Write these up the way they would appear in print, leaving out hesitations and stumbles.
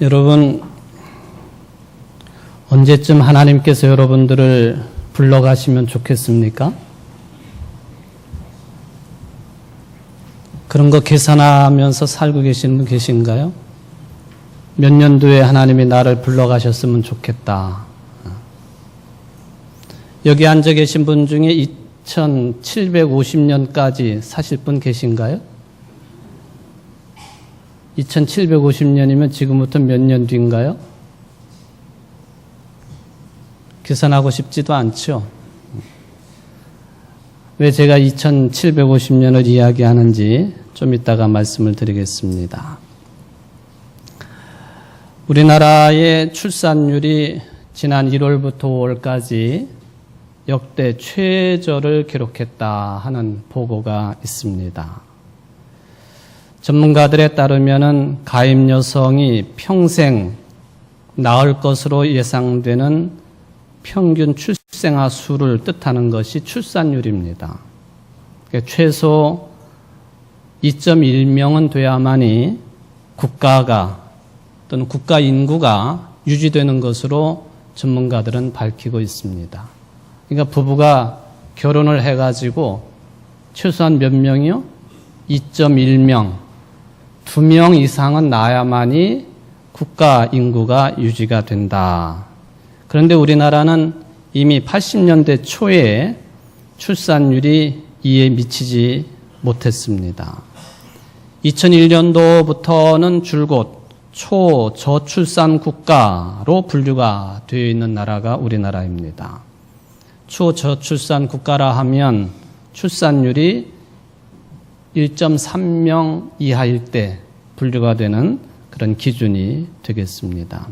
여러분, 언제쯤 하나님께서 여러분들을 불러가시면 좋겠습니까? 그런 거 계산하면서 살고 계시는 분 계신가요? 몇 년도에 하나님이 나를 불러가셨으면 좋겠다. 여기 앉아 계신 분 중에 2750년까지 사실 분 계신가요? 2750년이면 지금부터 몇 년 뒤인가요? 계산하고 싶지도 않죠. 왜 제가 2750년을 이야기하는지 좀 이따가 말씀을 드리겠습니다. 우리나라의 출산율이 지난 1월부터 5월까지 역대 최저를 기록했다 하는 보고가 있습니다. 전문가들에 따르면은 가임 여성이 평생 낳을 것으로 예상되는 평균 출생아 수를 뜻하는 것이 출산율입니다. 그러니까 최소 2.1명은 돼야만이 국가가 또는 국가 인구가 유지되는 것으로 전문가들은 밝히고 있습니다. 그러니까 부부가 결혼을 해가지고 최소한 몇 명이요? 2.1명, 2명 이상은 낳아야만이 국가 인구가 유지가 된다. 그런데 우리나라는 이미 80년대 초에 출산율이 이에 미치지 못했습니다. 2001년도부터는 줄곧 초저출산 국가로 분류가 되어 있는 나라가 우리나라입니다. 초저출산 국가라 하면 출산율이 1.3명 이하일 때 분류가 되는 그런 기준이 되겠습니다.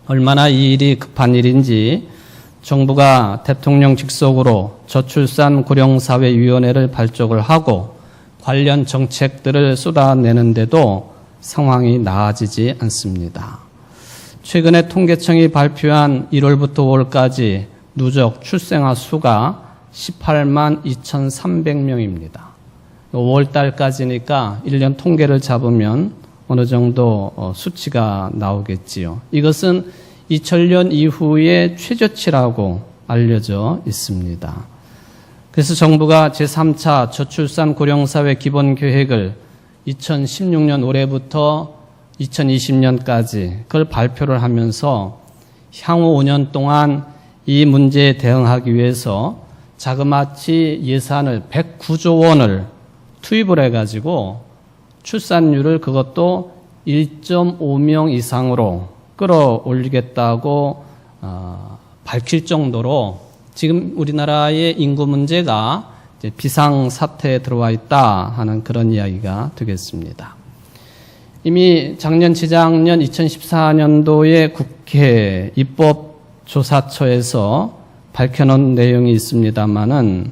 얼마나 이 일이 급한 일인지 정부가 대통령 직속으로 저출산 고령사회위원회를 발족을 하고 관련 정책들을 쏟아내는데도 상황이 나아지지 않습니다. 최근에 통계청이 발표한 1월부터 5월까지 누적 출생아 수가 18만 2,300명입니다. 5월달까지니까 1년 통계를 잡으면 어느 정도 수치가 나오겠지요. 이것은 2000년 이후의 최저치라고 알려져 있습니다. 그래서 정부가 제3차 저출산 고령사회 기본계획을 2016년 올해부터 2020년까지 그걸 발표를 하면서 향후 5년 동안 이 문제에 대응하기 위해서 자그마치 예산을 109조 원을 투입을 해가지고 출산율을 그것도 1.5명 이상으로 끌어올리겠다고 밝힐 정도로 지금 우리나라의 인구 문제가 이제 비상사태에 들어와 있다 하는 그런 이야기가 되겠습니다. 이미 작년, 재작년 2014년도에 국회 입법조사처에서 밝혀놓은 내용이 있습니다만은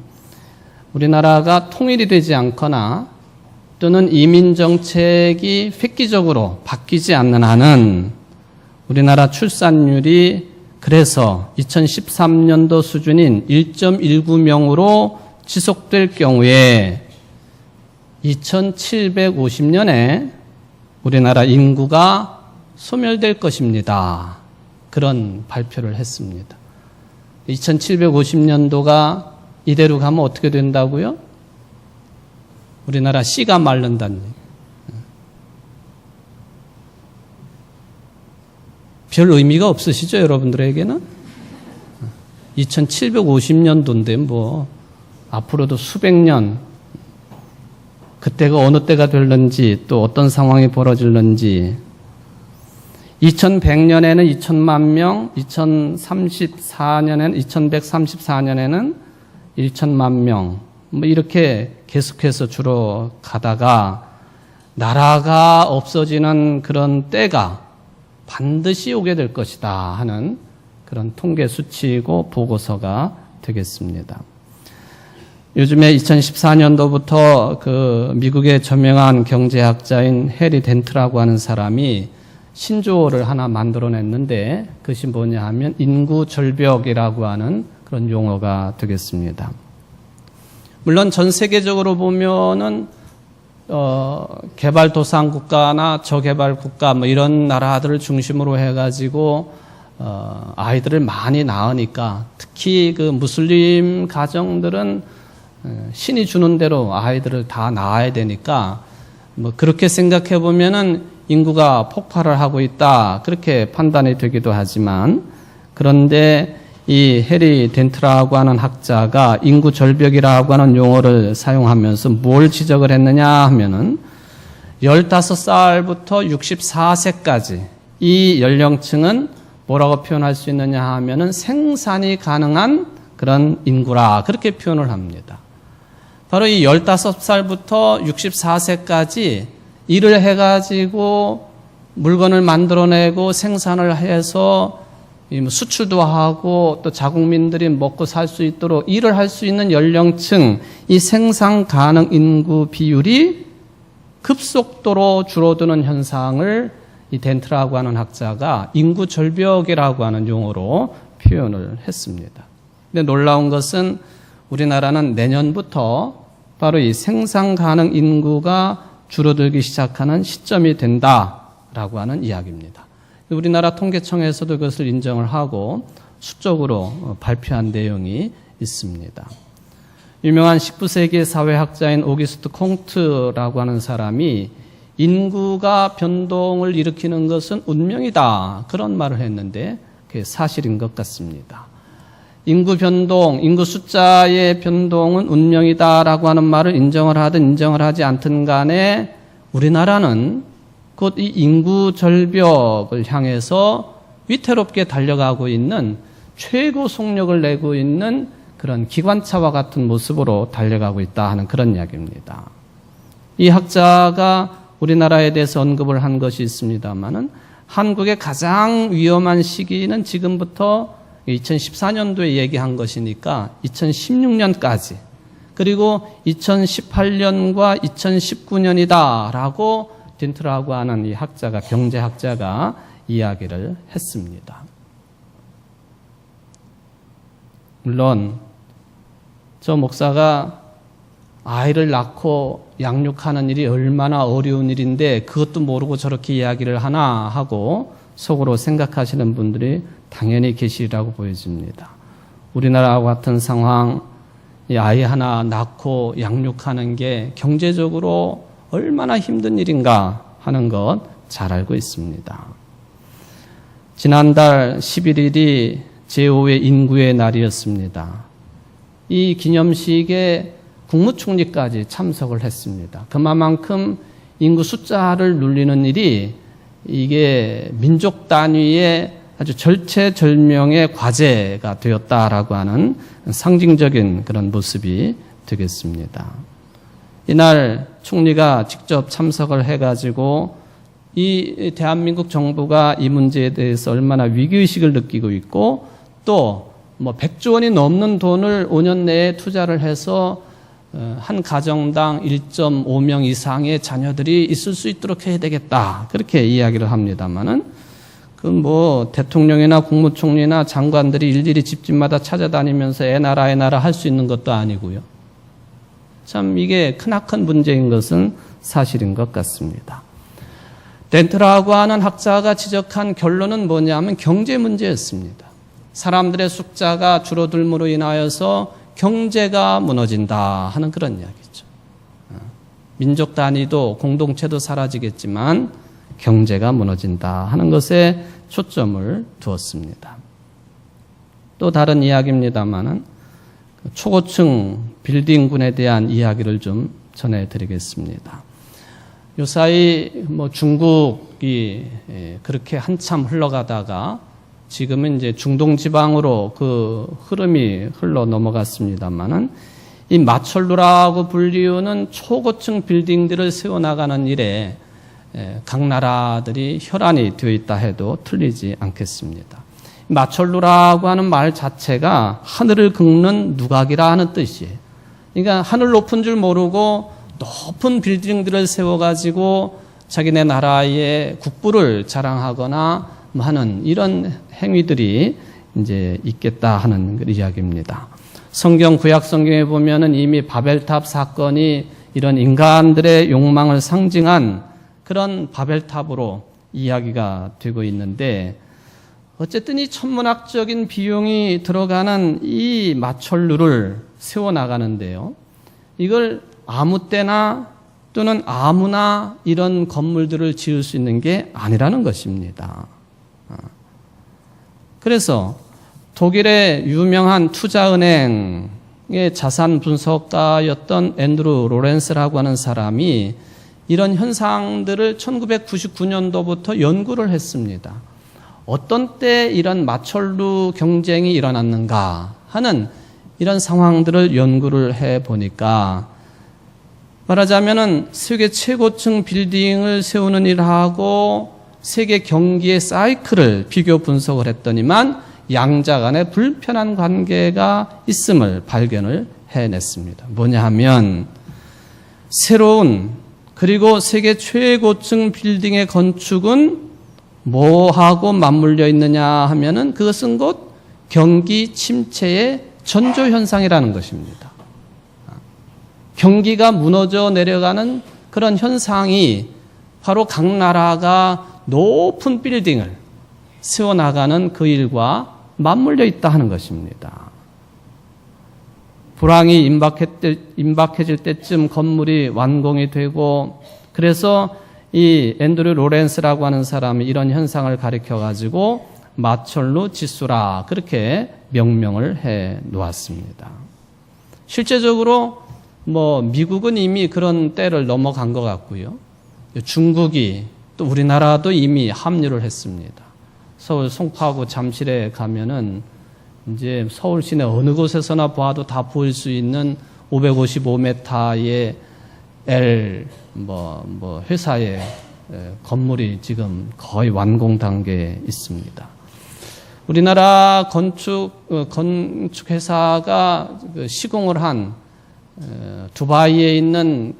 우리나라가 통일이 되지 않거나 또는 이민정책이 획기적으로 바뀌지 않는 한은 우리나라 출산율이 그래서 2013년도 수준인 1.19명으로 지속될 경우에 2750년에 우리나라 인구가 소멸될 것입니다. 그런 발표를 했습니다. 2750년도가 이대로 가면 어떻게 된다고요? 우리나라 씨가 마른다는 얘기예요. 별 의미가 없으시죠, 여러분들에게는? 2750년도인데 뭐 앞으로도 수백 년 그때가 어느 때가 될런지 또 어떤 상황이 벌어질런지 2100년에는 2000만 명, 2134년에는 1000만 명, 뭐 이렇게 계속해서 줄어 가다가 나라가 없어지는 그런 때가 반드시 오게 될 것이다 하는 그런 통계 수치이고 보고서가 되겠습니다. 요즘에 2014년도부터 그 미국의 저명한 경제학자인 해리 덴트라고 하는 사람이 신조어를 하나 만들어냈는데 그것이 뭐냐 하면 인구 절벽이라고 하는 그런 용어가 되겠습니다. 물론 전 세계적으로 보면은 개발도상국가나 저개발국가 뭐 이런 나라들을 중심으로 해가지고 아이들을 많이 낳으니까 특히 그 무슬림 가정들은 신이 주는 대로 아이들을 다 낳아야 되니까 뭐 그렇게 생각해 보면은 인구가 폭발을 하고 있다 그렇게 판단이 되기도 하지만 그런데 이 해리 덴트라고 하는 학자가 인구 절벽이라고 하는 용어를 사용하면서 뭘 지적을 했느냐 하면은 15살부터 64세까지 이 연령층은 뭐라고 표현할 수 있느냐 하면은 생산이 가능한 그런 인구라 그렇게 표현을 합니다. 바로 이 15살부터 64세까지 일을 해가지고 물건을 만들어내고 생산을 해서 수출도 하고 또 자국민들이 먹고 살 수 있도록 일을 할 수 있는 연령층, 이 생산 가능 인구 비율이 급속도로 줄어드는 현상을 이 덴트라고 하는 학자가 인구 절벽이라고 하는 용어로 표현을 했습니다. 근데 놀라운 것은 우리나라는 내년부터 바로 이 생산 가능 인구가 줄어들기 시작하는 시점이 된다라고 하는 이야기입니다. 우리나라 통계청에서도 그것을 인정을 하고 수적으로 발표한 내용이 있습니다. 유명한 19세기 사회학자인 오기스트 콩트라고 하는 사람이 인구가 변동을 일으키는 것은 운명이다 그런 말을 했는데 그게 사실인 것 같습니다. 인구 변동, 인구 숫자의 변동은 운명이다라고 하는 말을 인정을 하든 인정을 하지 않든 간에 우리나라는 곧 이 인구 절벽을 향해서 위태롭게 달려가고 있는 최고 속력을 내고 있는 그런 기관차와 같은 모습으로 달려가고 있다 하는 그런 이야기입니다. 이 학자가 우리나라에 대해서 언급을 한 것이 있습니다만은 한국의 가장 위험한 시기는 지금부터 2014년도에 얘기한 것이니까 2016년까지 그리고 2018년과 2019년이다라고 덴트라고 하는 이 학자가 경제학자가 이야기를 했습니다. 물론 저 목사가 아이를 낳고 양육하는 일이 얼마나 어려운 일인데 그것도 모르고 저렇게 이야기를 하나 하고 속으로 생각하시는 분들이 당연히 계시리라고 보여집니다. 우리나라와 같은 상황, 이 아이 하나 낳고 양육하는 게 경제적으로 얼마나 힘든 일인가 하는 것 잘 알고 있습니다. 지난달 11일이 제5회 인구의 날이었습니다. 이 기념식에 국무총리까지 참석을 했습니다. 그만큼 인구 숫자를 눌리는 일이 이게 민족 단위의 아주 절체절명의 과제가 되었다라고 하는 상징적인 그런 모습이 되겠습니다. 이날 총리가 직접 참석을 해가지고 이 대한민국 정부가 이 문제에 대해서 얼마나 위기의식을 느끼고 있고 또 뭐 100조 원이 넘는 돈을 5년 내에 투자를 해서 한 가정당 1.5명 이상의 자녀들이 있을 수 있도록 해야 되겠다. 그렇게 이야기를 합니다만은 그 뭐 대통령이나 국무총리나 장관들이 일일이 집집마다 찾아다니면서 애 나라 할 수 있는 것도 아니고요. 참 이게 크나큰 문제인 것은 사실인 것 같습니다. 덴트라고 하는 학자가 지적한 결론은 뭐냐면 경제 문제였습니다. 사람들의 숫자가 줄어들므로 인하여서 경제가 무너진다 하는 그런 이야기죠. 민족 단위도 공동체도 사라지겠지만 경제가 무너진다 하는 것에 초점을 두었습니다. 또 다른 이야기입니다만은 초고층 빌딩군에 대한 이야기를 좀 전해드리겠습니다. 요사이 뭐 중국이 그렇게 한참 흘러가다가 지금은 이제 중동 지방으로 그 흐름이 흘러 넘어갔습니다만은 이 마철루라고 불리우는 초고층 빌딩들을 세워나가는 일에 각 나라들이 혈안이 되어 있다 해도 틀리지 않겠습니다. 마철루라고 하는 말 자체가 하늘을 긁는 누각이라 하는 뜻이에요. 그러니까 하늘 높은 줄 모르고 높은 빌딩들을 세워가지고 자기네 나라의 국부를 자랑하거나 하는 이런 행위들이 이제 있겠다 하는 이야기입니다. 성경 구약 성경에 보면은 이미 바벨탑 사건이 이런 인간들의 욕망을 상징한 그런 바벨탑으로 이야기가 되고 있는데, 어쨌든 이 천문학적인 비용이 들어가는 이 마철루를 세워나가는데요. 이걸 아무 때나 또는 아무나 이런 건물들을 지을 수 있는 게 아니라는 것입니다. 그래서 독일의 유명한 투자은행의 자산 분석가였던 앤드루 로렌스라고 하는 사람이 이런 현상들을 1999년도부터 연구를 했습니다. 어떤 때 이런 마철루 경쟁이 일어났는가 하는 이런 상황들을 연구를 해보니까, 말하자면은 세계 최고층 빌딩을 세우는 일하고 세계 경기의 사이클을 비교 분석을 했더니만 양자 간에 불편한 관계가 있음을 발견을 해냈습니다. 뭐냐 하면, 새로운 그리고 세계 최고층 빌딩의 건축은 뭐하고 맞물려 있느냐 하면은 그것은 곧 경기 침체의 전조 현상이라는 것입니다. 경기가 무너져 내려가는 그런 현상이 바로 각 나라가 높은 빌딩을 세워나가는 그 일과 맞물려 있다 하는 것입니다. 불황이 임박해질 때쯤 건물이 완공이 되고, 그래서 이 앤드류 로렌스라고 하는 사람이 이런 현상을 가리켜가지고 마철루 지수라 그렇게 명명을 해 놓았습니다. 실제적으로 미국은 이미 그런 때를 넘어간 것 같고요. 중국이 또 우리나라도 이미 합류를 했습니다. 서울 송파구 잠실에 가면은 이제 서울 시내 어느 곳에서나 봐도 다 보일 수 있는 555m의 회사의 건물이 지금 거의 완공 단계에 있습니다. 우리나라 건축 회사가 시공을 한 두바이에 있는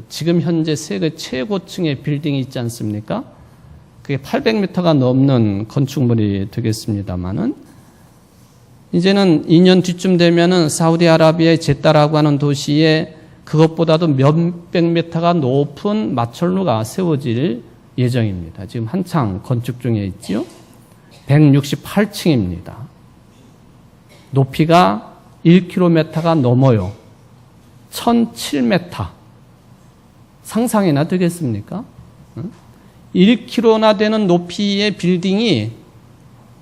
지금 현재 세계 최고층의 빌딩이 있지 않습니까? 그게 800m가 넘는 건축물이 되겠습니다만은, 이제는 2년 뒤쯤 되면은 사우디아라비아의 제따라고 하는 도시에 그것보다도 몇백 미터가 높은 마철루가 세워질 예정입니다. 지금 한창 건축 중에 있지요. 168층입니다. 높이가 1km가 넘어요. 1007m. 상상이나 되겠습니까? 1km나 되는 높이의 빌딩이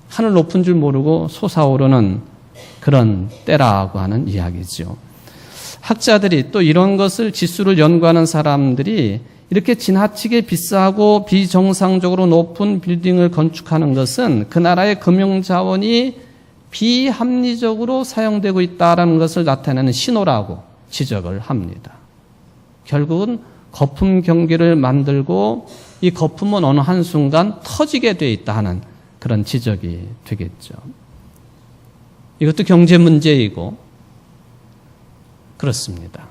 하늘 높은 줄 모르고 솟아오르는 그런 때라고 하는 이야기죠. 학자들이 또 이런 것을 지수를 연구하는 사람들이 이렇게 지나치게 비싸고 비정상적으로 높은 빌딩을 건축하는 것은 그 나라의 금융자원이 비합리적으로 사용되고 있다는 것을 나타내는 신호라고 지적을 합니다. 결국은 거품 경기를 만들고 이 거품은 어느 한순간 터지게 돼 있다 하는 그런 지적이 되겠죠. 이것도 경제 문제이고 그렇습니다.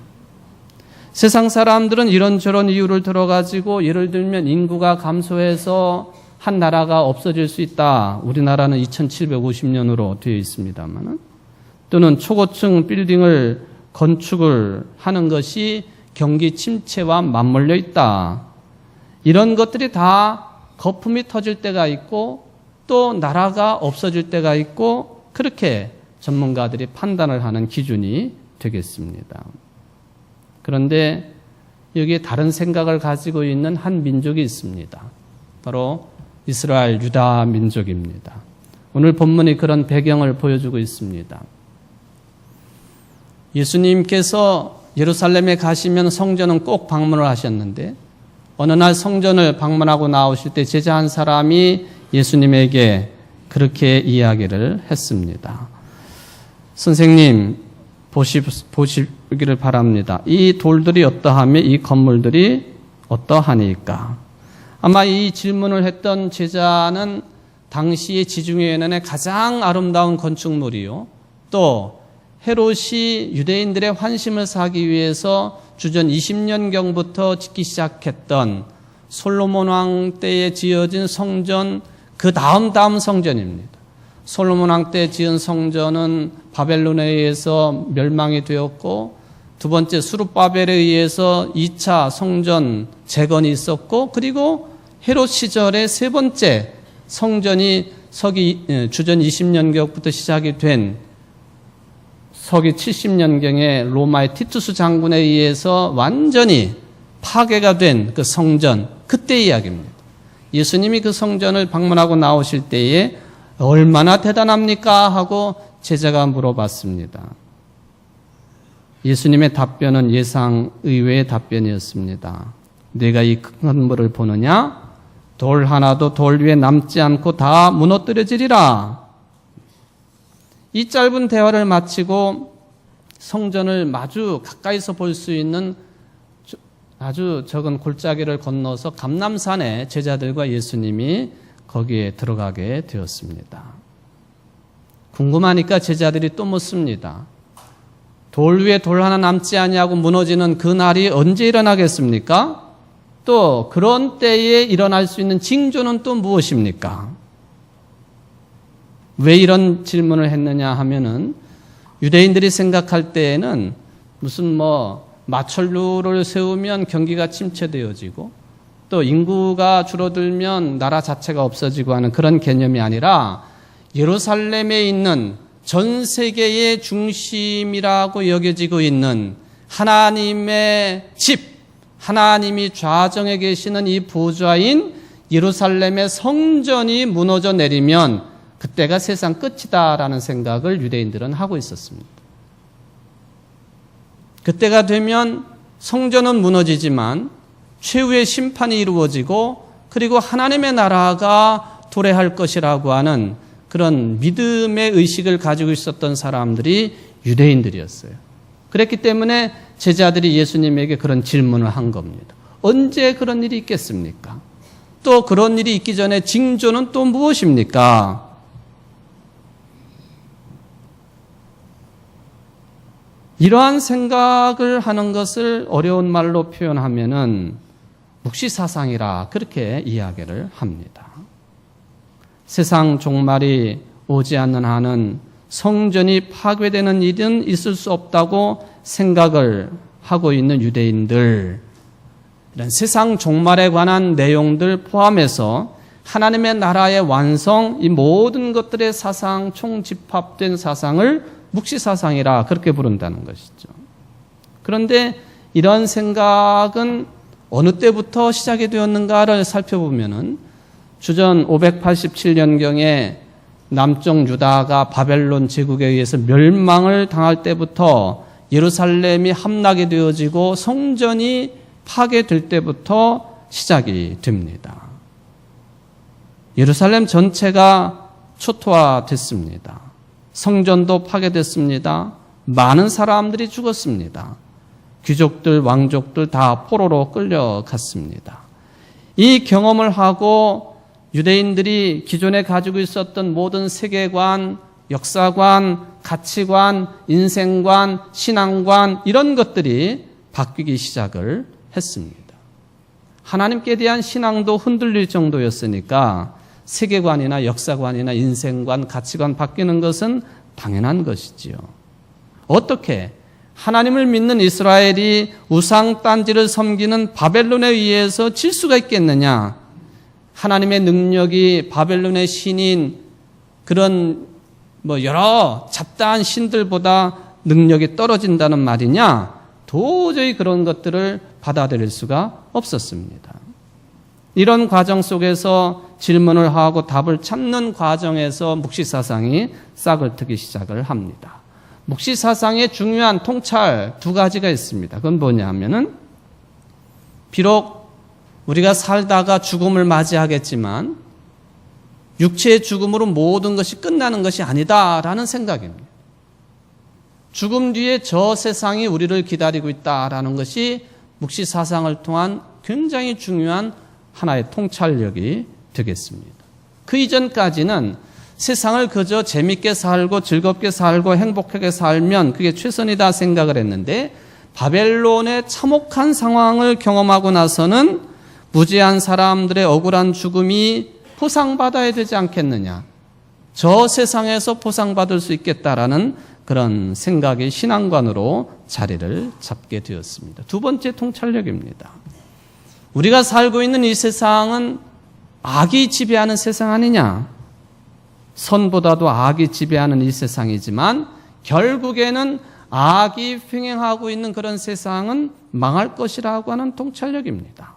세상 사람들은 이런저런 이유를 들어가지고, 예를 들면 인구가 감소해서 한 나라가 없어질 수 있다. 우리나라는 2750년으로 되어 있습니다만, 또는 초고층 빌딩을 건축을 하는 것이 경기 침체와 맞물려 있다. 이런 것들이 다 거품이 터질 때가 있고 또 나라가 없어질 때가 있고, 그렇게 전문가들이 판단을 하는 기준이 되겠습니다. 그런데 여기에 다른 생각을 가지고 있는 한 민족이 있습니다. 바로 이스라엘 유다 민족입니다. 오늘 본문이 그런 배경을 보여주고 있습니다. 예수님께서 예루살렘에 가시면 성전은 꼭 방문을 하셨는데, 어느 날 성전을 방문하고 나오실 때 제자 한 사람이 예수님에게 그렇게 이야기를 했습니다. 선생님, 보시기를 바랍니다. 이 돌들이 어떠하며 이 건물들이 어떠하니까? 아마 이 질문을 했던 제자는 당시의 지중해연안의 가장 아름다운 건축물이요, 또 헤롯이 유대인들의 환심을 사기 위해서 주전 20년경부터 짓기 시작했던 솔로몬 왕 때에 지어진 성전, 그 다음 성전입니다. 솔로몬 왕 때 지은 성전은 바벨론에 의해서 멸망이 되었고, 두 번째 수룹바벨에 의해서 2차 성전 재건이 있었고, 그리고 헤롯 시절에 세 번째 성전이 주전 20년경부터 시작이 된 서기 70년경에 로마의 티투스 장군에 의해서 완전히 파괴가 된 그 성전, 그때 이야기입니다. 예수님이 그 성전을 방문하고 나오실 때에 얼마나 대단합니까? 하고 제자가 물어봤습니다. 예수님의 답변은 예상 의외의 답변이었습니다. 내가 이 큰 건물을 보느냐? 돌 하나도 돌 위에 남지 않고 다 무너뜨려지리라. 이 짧은 대화를 마치고 성전을 마주 가까이서 볼 수 있는 아주 적은 골짜기를 건너서 감람산에 제자들과 예수님이 거기에 들어가게 되었습니다. 궁금하니까 제자들이 또 묻습니다. 돌 위에 돌 하나 남지 아니하고 무너지는 그 날이 언제 일어나겠습니까? 또 그런 때에 일어날 수 있는 징조는 또 무엇입니까? 왜 이런 질문을 했느냐 하면은 유대인들이 생각할 때에는 무슨 마천루를 세우면 경기가 침체되어지고 또 인구가 줄어들면 나라 자체가 없어지고 하는 그런 개념이 아니라 예루살렘에 있는 전 세계의 중심이라고 여겨지고 있는 하나님의 집, 하나님이 좌정에 계시는 이 보좌인 예루살렘의 성전이 무너져 내리면 그때가 세상 끝이다라는 생각을 유대인들은 하고 있었습니다. 그때가 되면 성전은 무너지지만 최후의 심판이 이루어지고 그리고 하나님의 나라가 도래할 것이라고 하는 그런 믿음의 의식을 가지고 있었던 사람들이 유대인들이었어요. 그랬기 때문에 제자들이 예수님에게 그런 질문을 한 겁니다. 언제 그런 일이 있겠습니까? 또 그런 일이 있기 전에 징조는 또 무엇입니까? 이러한 생각을 하는 것을 어려운 말로 표현하면은 묵시사상이라 그렇게 이야기를 합니다. 세상 종말이 오지 않는 한은 성전이 파괴되는 일은 있을 수 없다고 생각을 하고 있는 유대인들, 이런 세상 종말에 관한 내용들 포함해서 하나님의 나라의 완성, 이 모든 것들의 사상, 총집합된 사상을 묵시사상이라 그렇게 부른다는 것이죠. 그런데 이런 생각은 어느 때부터 시작이 되었는가를 살펴보면은 주전 587년경에 남쪽 유다가 바벨론 제국에 의해서 멸망을 당할 때부터 예루살렘이 함락이 되어지고 성전이 파괴될 때부터 시작이 됩니다. 예루살렘 전체가 초토화됐습니다. 성전도 파괴됐습니다. 많은 사람들이 죽었습니다. 귀족들, 왕족들 다 포로로 끌려갔습니다. 이 경험을 하고 유대인들이 기존에 가지고 있었던 모든 세계관, 역사관, 가치관, 인생관, 신앙관 이런 것들이 바뀌기 시작을 했습니다. 하나님께 대한 신앙도 흔들릴 정도였으니까 세계관이나 역사관이나 인생관, 가치관 바뀌는 것은 당연한 것이지요. 어떻게 하나님을 믿는 이스라엘이 우상 딴지를 섬기는 바벨론에 의해서 질 수가 있겠느냐? 하나님의 능력이 바벨론의 신인 그런 여러 잡다한 신들보다 능력이 떨어진다는 말이냐? 도저히 그런 것들을 받아들일 수가 없었습니다. 이런 과정 속에서 질문을 하고 답을 찾는 과정에서 묵시사상이 싹을 트기 시작을 합니다. 묵시사상의 중요한 통찰 두 가지가 있습니다. 그건 뭐냐면은 비록 우리가 살다가 죽음을 맞이하겠지만 육체의 죽음으로 모든 것이 끝나는 것이 아니다라는 생각입니다. 죽음 뒤에 저 세상이 우리를 기다리고 있다라는 것이 묵시사상을 통한 굉장히 중요한 하나의 통찰력이 되겠습니다. 그 이전까지는 세상을 그저 재밌게 살고 즐겁게 살고 행복하게 살면 그게 최선이다 생각을 했는데 바벨론의 참혹한 상황을 경험하고 나서는 무지한 사람들의 억울한 죽음이 보상받아야 되지 않겠느냐. 저 세상에서 보상받을 수 있겠다라는 그런 생각의 신앙관으로 자리를 잡게 되었습니다. 두 번째 통찰력입니다. 우리가 살고 있는 이 세상은 악이 지배하는 세상 아니냐? 선보다도 악이 지배하는 이 세상이지만 결국에는 악이 횡행하고 있는 그런 세상은 망할 것이라고 하는 통찰력입니다.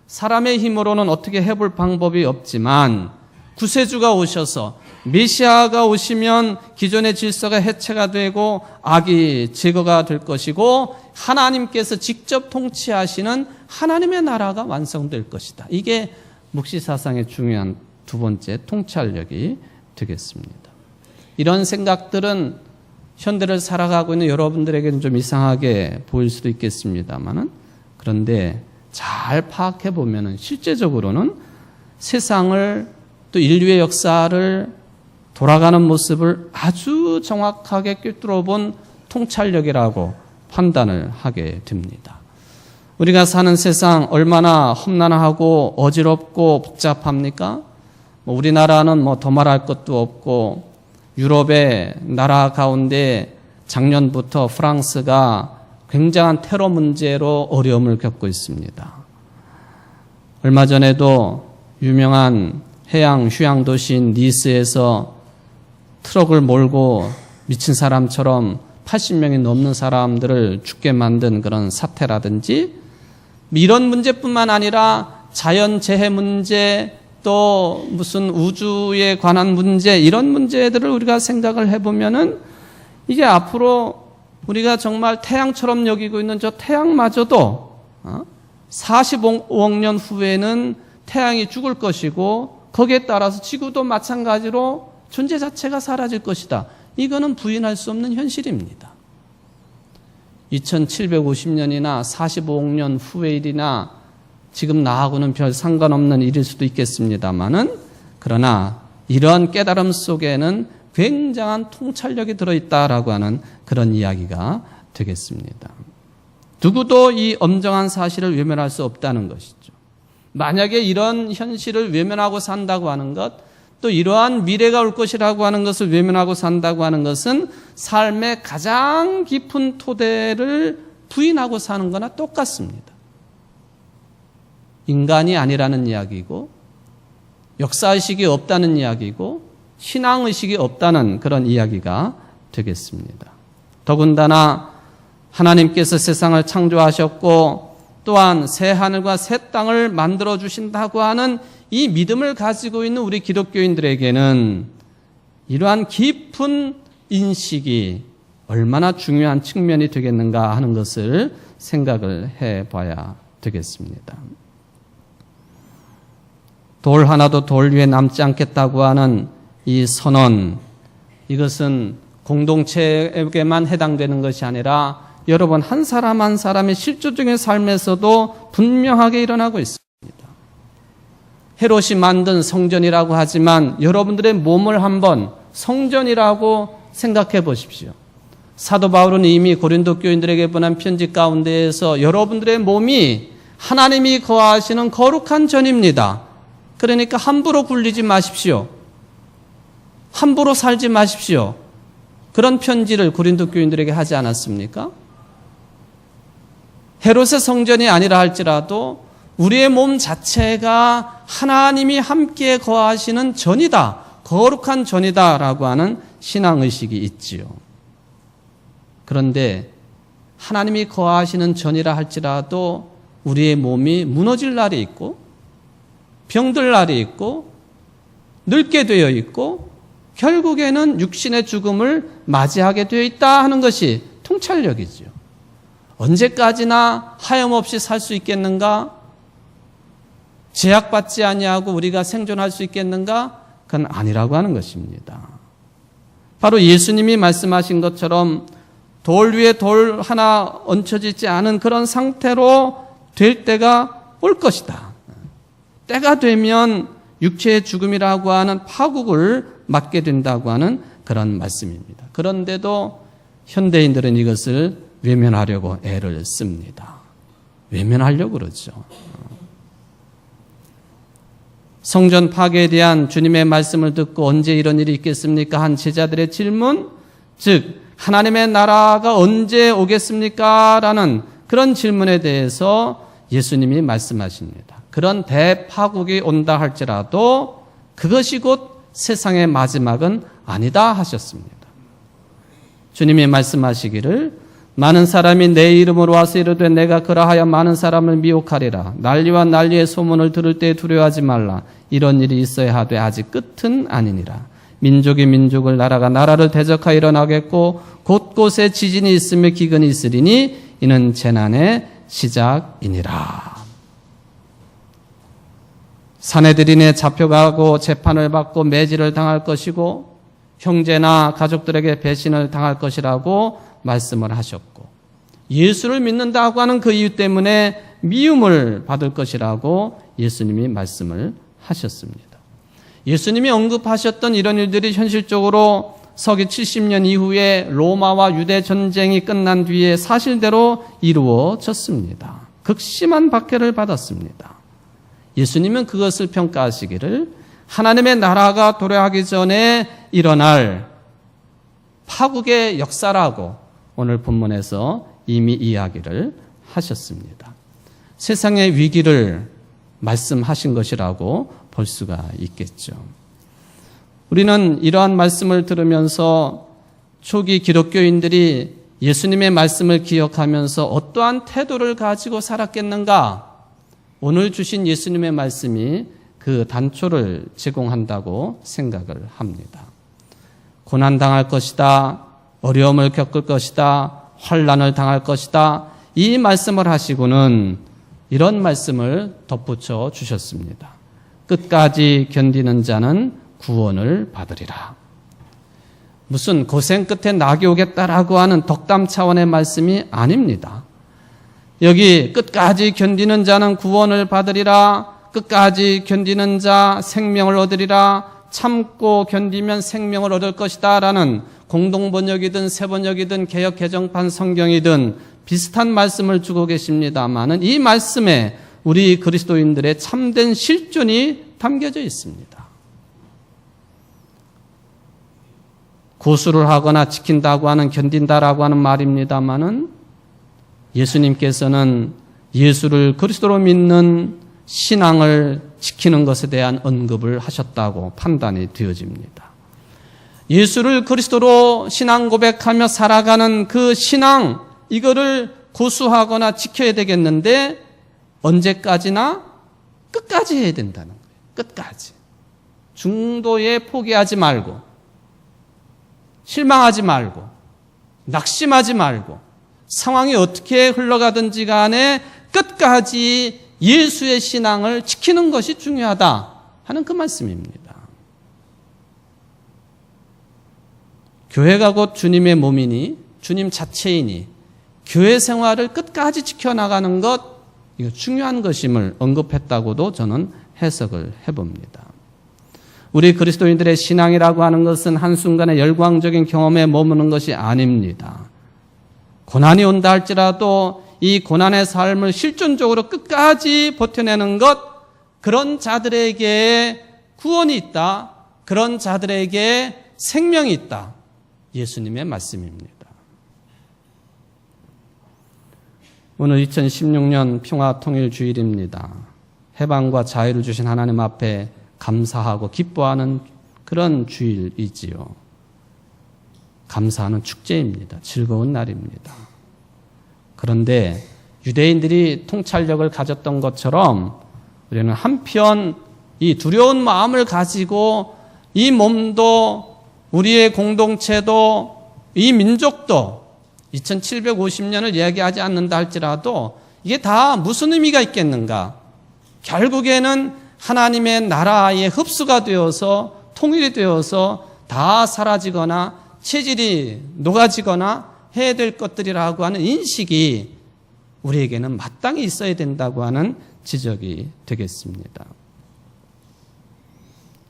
사람의 힘으로는 어떻게 해볼 방법이 없지만 구세주가 오셔서 메시아가 오시면 기존의 질서가 해체가 되고 악이 제거가 될 것이고 하나님께서 직접 통치하시는 하나님의 나라가 완성될 것이다. 이게 묵시사상의 중요한 두 번째 통찰력이 되겠습니다. 이런 생각들은 현대를 살아가고 있는 여러분들에게는 좀 이상하게 보일 수도 있겠습니다만은, 그런데 잘 파악해 보면은 실제적으로는 세상을 또 인류의 역사를 돌아가는 모습을 아주 정확하게 꿰뚫어 본 통찰력이라고 판단을 하게 됩니다. 우리가 사는 세상 얼마나 험난하고 어지럽고 복잡합니까? 우리나라는 더 말할 것도 없고 유럽의 나라 가운데 작년부터 프랑스가 굉장한 테러 문제로 어려움을 겪고 있습니다. 얼마 전에도 유명한 해양 휴양 도시인 니스에서 트럭을 몰고 미친 사람처럼 80명이 넘는 사람들을 죽게 만든 그런 사태라든지, 이런 문제뿐만 아니라 자연재해 문제, 또 무슨 우주에 관한 문제, 이런 문제들을 우리가 생각을 해보면은 이게 앞으로 우리가 정말 태양처럼 여기고 있는 저 태양마저도 45억 년 후에는 태양이 죽을 것이고 거기에 따라서 지구도 마찬가지로 존재 자체가 사라질 것이다. 이거는 부인할 수 없는 현실입니다. 2750년이나 45억 년 후의 일이나 지금 나하고는 별 상관없는 일일 수도 있겠습니다만은, 그러나 이러한 깨달음 속에는 굉장한 통찰력이 들어있다라고 하는 그런 이야기가 되겠습니다. 누구도 이 엄정한 사실을 외면할 수 없다는 것이죠. 만약에 이런 현실을 외면하고 산다고 하는 것, 또 이러한 미래가 올 것이라고 하는 것을 외면하고 산다고 하는 것은 삶의 가장 깊은 토대를 부인하고 사는 거나 똑같습니다. 인간이 아니라는 이야기고, 역사의식이 없다는 이야기고, 신앙의식이 없다는 그런 이야기가 되겠습니다. 더군다나 하나님께서 세상을 창조하셨고 또한 새 하늘과 새 땅을 만들어 주신다고 하는 이 믿음을 가지고 있는 우리 기독교인들에게는 이러한 깊은 인식이 얼마나 중요한 측면이 되겠는가 하는 것을 생각을 해봐야 되겠습니다. 돌 하나도 돌 위에 남지 않겠다고 하는 이 선언, 이것은 공동체에게만 해당되는 것이 아니라 여러분 한 사람 한 사람의 실존적인 삶에서도 분명하게 일어나고 있습니다. 헤롯이 만든 성전이라고 하지만 여러분들의 몸을 한번 성전이라고 생각해 보십시오. 사도 바울은 이미 고린도 교인들에게 보낸 편지 가운데에서 여러분들의 몸이 하나님이 거하시는 거룩한 전입니다. 그러니까 함부로 굴리지 마십시오. 함부로 살지 마십시오. 그런 편지를 고린도 교인들에게 하지 않았습니까? 헤롯의 성전이 아니라 할지라도 우리의 몸 자체가 하나님이 함께 거하시는 전이다, 거룩한 전이다 라고 하는 신앙의식이 있지요. 그런데 하나님이 거하시는 전이라 할지라도 우리의 몸이 무너질 날이 있고 병들 날이 있고 늙게 되어 있고 결국에는 육신의 죽음을 맞이하게 되어 있다 하는 것이 통찰력이지요. 언제까지나 하염없이 살 수 있겠는가? 제약받지 아니하고 우리가 생존할 수 있겠는가? 그건 아니라고 하는 것입니다. 바로 예수님이 말씀하신 것처럼 돌 위에 돌 하나 얹혀지지 않은 그런 상태로 될 때가 올 것이다. 때가 되면 육체의 죽음이라고 하는 파국을 맞게 된다고 하는 그런 말씀입니다. 그런데도 현대인들은 이것을 외면하려고 애를 씁니다. 외면하려고 그러죠. 성전 파괴에 대한 주님의 말씀을 듣고 언제 이런 일이 있겠습니까? 한 제자들의 질문, 즉 하나님의 나라가 언제 오겠습니까? 라는 그런 질문에 대해서 예수님이 말씀하십니다. 그런 대파국이 온다 할지라도 그것이 곧 세상의 마지막은 아니다 하셨습니다. 주님이 말씀하시기를 많은 사람이 내 이름으로 와서 이르되 내가 그러하여 많은 사람을 미혹하리라. 난리와 난리의 소문을 들을 때 두려워하지 말라. 이런 일이 있어야 하되 아직 끝은 아니니라. 민족이 민족을 나라가 나라를 대적하여 일어나겠고 곳곳에 지진이 있으며 기근이 있으리니 이는 재난의 시작이니라. 사내들인에 잡혀가고 재판을 받고 매질을 당할 것이고 형제나 가족들에게 배신을 당할 것이라고 말씀을 하셨고 예수를 믿는다고 하는 그 이유 때문에 미움을 받을 것이라고 예수님이 말씀을 하셨습니다. 예수님이 언급하셨던 이런 일들이 현실적으로 서기 70년 이후에 로마와 유대 전쟁이 끝난 뒤에 사실대로 이루어졌습니다. 극심한 박해를 받았습니다. 예수님은 그것을 평가하시기를 하나님의 나라가 도래하기 전에 일어날 파국의 역사라고 오늘 본문에서 이미 이야기를 하셨습니다. 세상의 위기를 말씀하신 것이라고 볼 수가 있겠죠. 우리는 이러한 말씀을 들으면서 초기 기독교인들이 예수님의 말씀을 기억하면서 어떠한 태도를 가지고 살았겠는가? 오늘 주신 예수님의 말씀이 그 단초를 제공한다고 생각을 합니다. 고난당할 것이다. 어려움을 겪을 것이다. 환난을 당할 것이다. 이 말씀을 하시고는 이런 말씀을 덧붙여 주셨습니다. 끝까지 견디는 자는 구원을 받으리라. 무슨 고생 끝에 낙이 오겠다라고 하는 덕담 차원의 말씀이 아닙니다. 여기 끝까지 견디는 자는 구원을 받으리라. 끝까지 견디는 자 생명을 얻으리라. 참고 견디면 생명을 얻을 것이다 라는 공동번역이든 새번역이든 개역개정판 성경이든 비슷한 말씀을 주고 계십니다마는 이 말씀에 우리 그리스도인들의 참된 실존이 담겨져 있습니다. 고수를 하거나 지킨다고 하는 견딘다라고 하는 말입니다마는 예수님께서는 예수를 그리스도로 믿는 신앙을 지키는 것에 대한 언급을 하셨다고 판단이 되어집니다. 예수를 그리스도로 신앙 고백하며 살아가는 그 신앙, 이거를 고수하거나 지켜야 되겠는데 언제까지나 끝까지 해야 된다는 거예요. 끝까지. 중도에 포기하지 말고 실망하지 말고 낙심하지 말고 상황이 어떻게 흘러가든지 간에 끝까지 예수의 신앙을 지키는 것이 중요하다 하는 그 말씀입니다. 교회가 곧 주님의 몸이니 주님 자체이니 교회 생활을 끝까지 지켜나가는 것, 이거 중요한 것임을 언급했다고도 저는 해석을 해봅니다. 우리 그리스도인들의 신앙이라고 하는 것은 한순간의 열광적인 경험에 머무는 것이 아닙니다. 고난이 온다 할지라도 이 고난의 삶을 실존적으로 끝까지 버텨내는 것, 그런 자들에게 구원이 있다. 그런 자들에게 생명이 있다. 예수님의 말씀입니다. 오늘 2016년 평화통일주일입니다. 해방과 자유를 주신 하나님 앞에 감사하고 기뻐하는 그런 주일이지요. 감사하는 축제입니다. 즐거운 날입니다. 그런데 유대인들이 통찰력을 가졌던 것처럼 우리는 한편 이 두려운 마음을 가지고 이 몸도 우리의 공동체도 이 민족도 2750년을 이야기하지 않는다 할지라도 이게 다 무슨 의미가 있겠는가? 결국에는 하나님의 나라에 흡수가 되어서 통일이 되어서 다 사라지거나 체질이 녹아지거나 해야 될 것들이라고 하는 인식이 우리에게는 마땅히 있어야 된다고 하는 지적이 되겠습니다.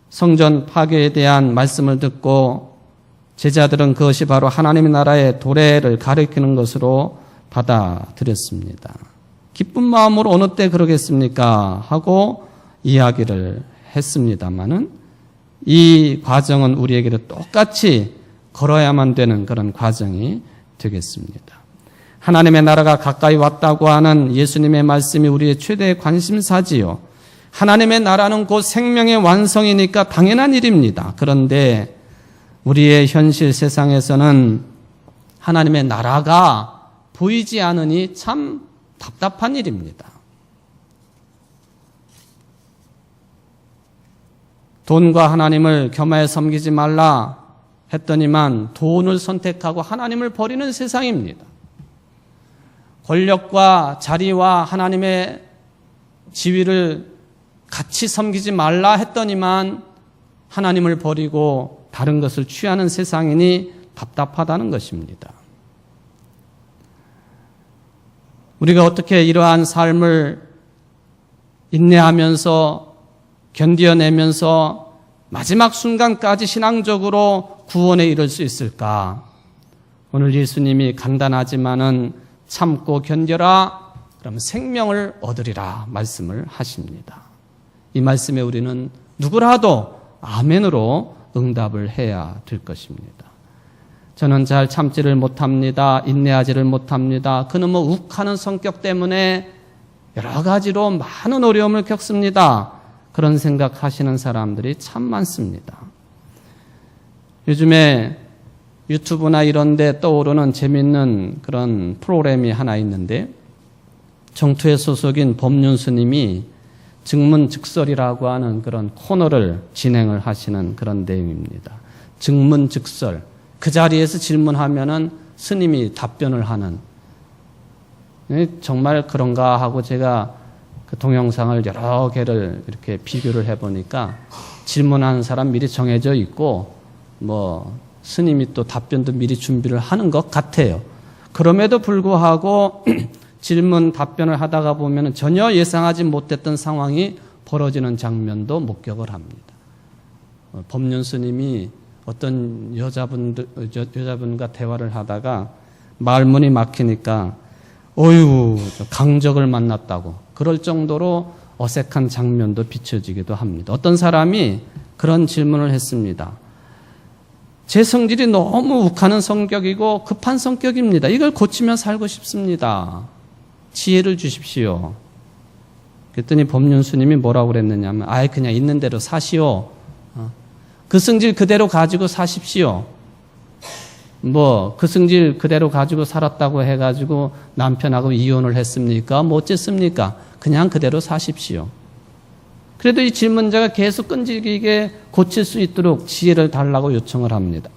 성전 파괴에 대한 말씀을 듣고 제자들은 그것이 바로 하나님의 나라의 도래를 가리키는 것으로 받아들였습니다. 기쁜 마음으로 어느 때 그러겠습니까? 하고 이야기를 했습니다마는 이 과정은 우리에게도 똑같이 걸어야만 되는 그런 과정이 되겠습니다. 하나님의 나라가 가까이 왔다고 하는 예수님의 말씀이 우리의 최대의 관심사지요. 하나님의 나라는 곧 생명의 완성이니까 당연한 일입니다. 그런데 우리의 현실 세상에서는 하나님의 나라가 보이지 않으니 참 답답한 일입니다. 돈과 하나님을 겸하여 섬기지 말라 했더니만 돈을 선택하고 하나님을 버리는 세상입니다. 권력과 자리와 하나님의 지위를 같이 섬기지 말라 했더니만 하나님을 버리고 다른 것을 취하는 세상이니 답답하다는 것입니다. 우리가 어떻게 이러한 삶을 인내하면서 견뎌내면서 마지막 순간까지 신앙적으로 구원에 이를 수 있을까? 오늘 예수님이 간단하지만은 참고 견뎌라, 그러면 생명을 얻으리라 말씀을 하십니다. 이 말씀에 우리는 누구라도 아멘으로 응답을 해야 될 것입니다. 저는 잘 참지를 못합니다. 인내하지를 못합니다. 그놈의 욱하는 성격 때문에 여러 가지로 많은 어려움을 겪습니다. 그런 생각하시는 사람들이 참 많습니다. 요즘에 유튜브나 이런 데 떠오르는 재밌는 그런 프로그램이 하나 있는데 정투의 소속인 법륜 스님이 증문즉설이라고 하는 그런 코너를 진행을 하시는 그런 내용입니다. 증문즉설. 그 자리에서 질문하면은 스님이 답변을 하는. 정말 그런가 하고 제가 그 동영상을 여러 개를 이렇게 비교를 해보니까 질문하는 사람 미리 정해져 있고 스님이 또 답변도 미리 준비를 하는 것 같아요. 그럼에도 불구하고 질문 답변을 하다가 보면 전혀 예상하지 못했던 상황이 벌어지는 장면도 목격을 합니다. 법륜 스님이 어떤 여자분과 대화를 하다가 말문이 막히니까 어휴 강적을 만났다고 그럴 정도로 어색한 장면도 비춰지기도 합니다. 어떤 사람이 그런 질문을 했습니다. 제 성질이 너무 욱하는 성격이고 급한 성격입니다. 이걸 고치며 살고 싶습니다. 지혜를 주십시오. 그랬더니 법륜 스님이 뭐라고 그랬느냐면 그냥 있는 대로 사시오. 그 성질 그대로 가지고 사십시오. 그 성질 그대로 가지고 살았다고 해가지고 남편하고 이혼을 했습니까? 어쨌습니까? 그냥 그대로 사십시오. 그래도 이 질문자가 계속 끈질기게 고칠 수 있도록 지혜를 달라고 요청을 합니다.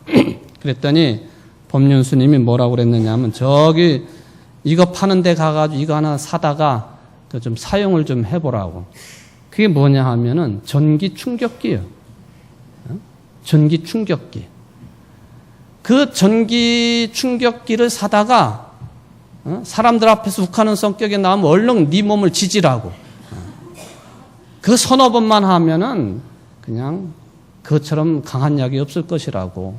그랬더니 법륜 스님이 뭐라고 그랬느냐면 저기 이거 파는 데 가가지고 이거 하나 사다가 좀 사용을 좀 해보라고. 그게 뭐냐 하면은 전기 충격기예요. 전기 충격기. 그 전기 충격기를 사다가 사람들 앞에서 욱하는 성격이 나오면 얼른 네 몸을 지지라고. 그 서너 번만 하면은 그냥 그것처럼 강한 약이 없을 것이라고.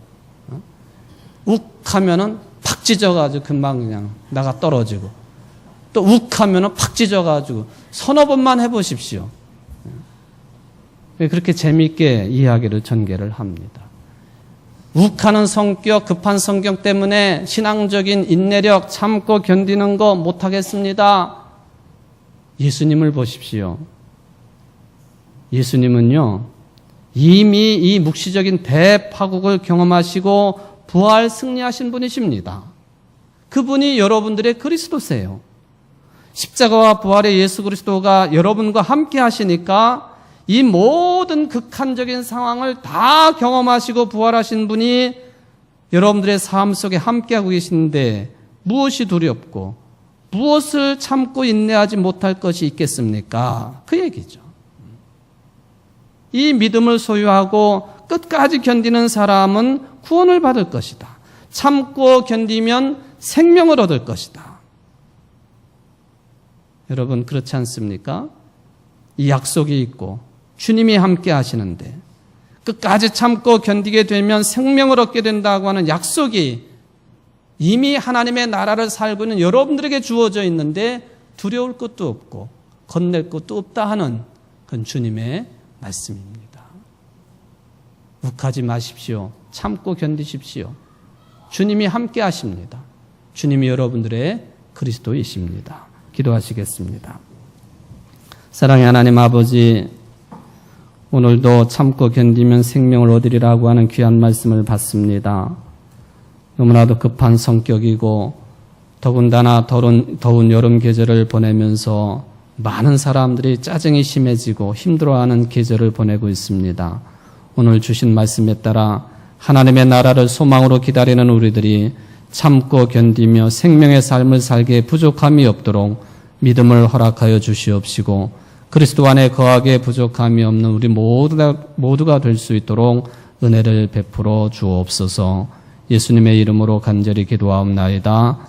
욱하면은 팍 찢어가지고 금방 그냥 나가 떨어지고 또 욱하면은 팍 찢어가지고 서너 번만 해보십시오. 그렇게 재미있게 이야기를 전개를 합니다. 욱하는 성격, 급한 성격 때문에 신앙적인 인내력, 참고 견디는 거 못하겠습니다. 예수님을 보십시오. 예수님은요, 이미 이 묵시적인 대파국을 경험하시고 부활 승리하신 분이십니다. 그분이 여러분들의 그리스도세요. 십자가와 부활의 예수 그리스도가 여러분과 함께 하시니까 이 모든 극한적인 상황을 다 경험하시고 부활하신 분이 여러분들의 삶 속에 함께하고 계시는데 무엇이 두렵고 무엇을 참고 인내하지 못할 것이 있겠습니까? 그 얘기죠. 이 믿음을 소유하고 끝까지 견디는 사람은 구원을 받을 것이다. 참고 견디면 생명을 얻을 것이다. 여러분 그렇지 않습니까? 이 약속이 있고 주님이 함께 하시는데 끝까지 참고 견디게 되면 생명을 얻게 된다고 하는 약속이 이미 하나님의 나라를 살고 있는 여러분들에게 주어져 있는데 두려울 것도 없고 겁낼 것도 없다 하는 그건 주님의 말씀입니다. 욱하지 마십시오. 참고 견디십시오. 주님이 함께 하십니다. 주님이 여러분들의 그리스도이십니다. 기도하시겠습니다. 사랑의 하나님 아버지, 오늘도 참고 견디면 생명을 얻으리라고 하는 귀한 말씀을 받습니다. 너무나도 급한 성격이고 더군다나 더운 여름 계절을 보내면서 많은 사람들이 짜증이 심해지고 힘들어하는 계절을 보내고 있습니다. 오늘 주신 말씀에 따라 하나님의 나라를 소망으로 기다리는 우리들이 참고 견디며 생명의 삶을 살기에 부족함이 없도록 믿음을 허락하여 주시옵시고 그리스도 안에 거하기에 부족함이 없는 우리 모두가 될 수 있도록 은혜를 베풀어 주옵소서. 예수님의 이름으로 간절히 기도하옵나이다.